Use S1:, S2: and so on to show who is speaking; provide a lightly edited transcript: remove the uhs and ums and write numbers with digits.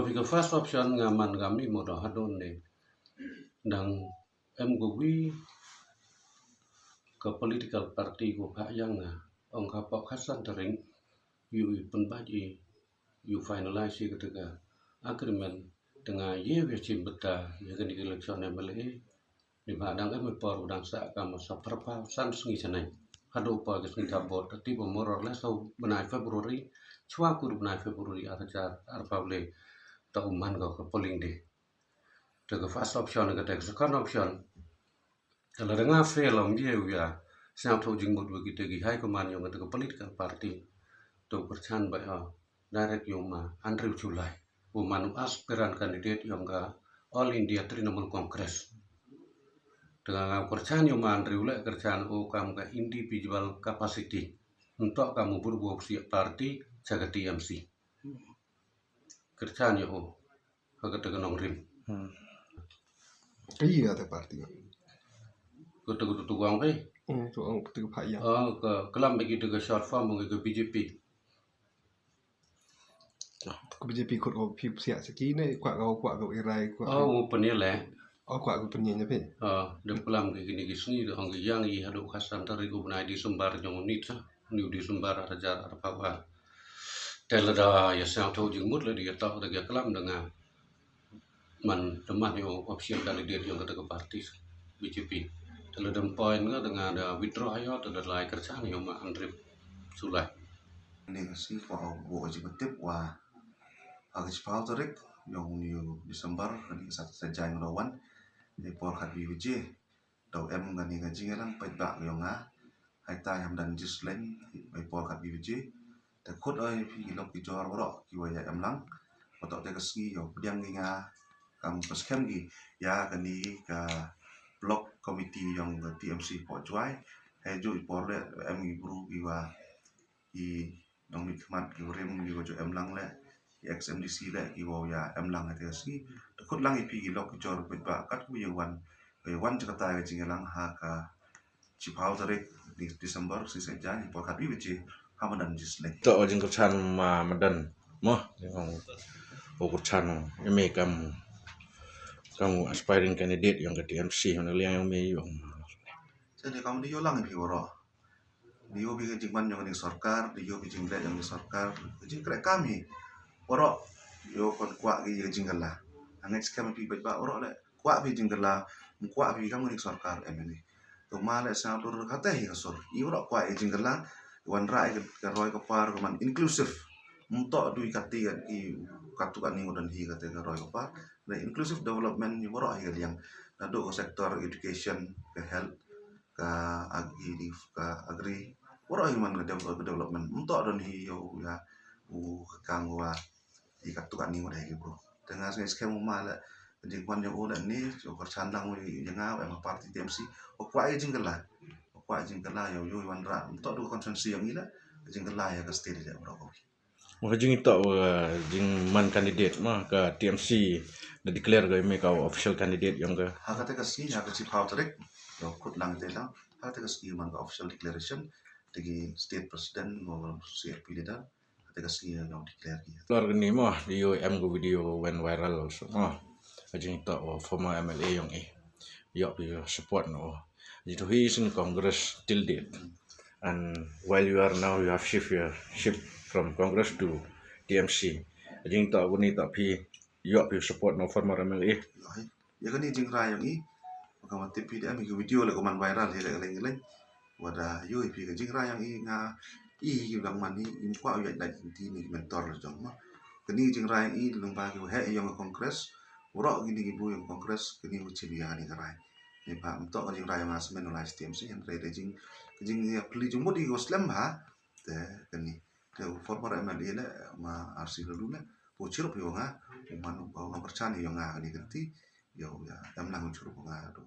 S1: Because first option ngaman kami mudah hadon ni dan MGUI ke political party ko yang ong kapok kasan tering you penbaji you finalize ketika agreement dengan ye wecin beta ya kan di election MLA di badang kami por udang sa kama sa perpa san sungi sanai hado pa ke sungi tabot tapi more or less so benai Februari chua kur benai Februari arajar arpable ta umman ko polling day the first option ke the second option kalau dengan fail om dia ya sang tu jingmut begitu gi hai koman yang ke political party tu perchan ba direct yung Andrew Chulai umanu aspiran candidate yang ke All India Trinamool Congress dengan perchan yung Andrew le kerjaan kamu ke individual capacity untuk kamu berbuat siap party jaga TMC kerjaan yo agak tegenong rim
S2: iya ada parti
S1: kutu tuang pe
S2: tu ang tu phaya
S1: ke kelam begitu ke short form ke BJP
S2: ko BJP ko phim sia saki ne kwa ko irai kwa
S1: penil le
S2: kwa ko penyen pe
S1: de kelam ke gini gisni de hang yang I hadu khasan tari ko benai di sumbar jong nit new di sumbar raja arpawa telada ya sang tu jingmut le dia tahu de kelam dengan man teman yo option candidate yang ke parti BJP telada point ke dengan ada withdraw ayo telada lai kerjaan yo ma Andrew Sulai
S3: ni kasi ko wo jibutip wa agis pauterik yung new December kani sa jang rawan ni por khat bi je do em ngani ngaji lang pai ba yo nga hai ta ham dan jislen pai por khat bi je ta khot oi phi lok ki jor ro ki wa ya em lang otok te kasi yo diang nga kam paskem gi ya kani ka block committee yang TMC po juai hai ju por le em gi bru gi wa I nong mit mat ki rem gi jo em lang le XMDC le ki wo ya em lang ate si to khut lang ipi gi lok jor pe ba kat ku yang wan jata ga jing lang ha ka chi phau tare di December si se jan po khat bi chi ha madan jis le
S4: to jing ko chan ma madan mo yang ko chan me kamu aspiring candidate yang ke TMC yang me yung
S3: jadi kamu di yo lang ipi ro di yo bi jing man yang di sarkar di yo bi jing le yang di sarkar jing kre kami oro yo kon kwa gi jing la angai skam pi ba oro le kwa bi jing la kwa bi kamu di sarkar emni to ma le sa tur khate hi sor I oro kwa jing la wan rai ke roi ko par ko man inclusive mto dui kati I katu ani ngodan hi kate ke roi ko par le inclusive development ni oro hi yang do sektor education ke health ka agri oro hi man development mto don hi yo ya kangwa I katu ani ngodan hi bro dengan skema mala jing kwan yang ulah ni so percandang yang em parti TMC o kwa jing kala yo wan ra to do konsensi yang ila jing kala ya ka state ya bro
S4: mo jing to jing man candidate ma ka TMC na declare ga me ka official candidate yang ka
S3: ha ka ta si ha ka si phau tarik yo kut lang te lang ha ta si man ka official declaration tegi state president mo CRP leader ha ta si yang declare ya
S4: keluar ni mo di UM go video went viral also jing to former MLA yang yo support no itu he is in Congress till date and while you are now you have shift from Congress to TMC jing to ni to pi yo support no former MLA
S3: ya kan ni jing ra yang maka mati pi dia mi video le ko man viral he le leng wada yo pi ka jing ra yang nga yu lang man ni kwa ya da ti ni mentor jong ma kani jing ra yang lung ba ko he yang Congress uro gini ibu yang Congress kini uci biya ni karai ni pa untuk jing ra yang asmen oleh TMC yang re jing ya pli jumbo di Muslim ha te kani ke former MLA le ma RC lalu le po chirup yo nga manu ba percani yo nga ni ganti yo ya am lang chirup nga do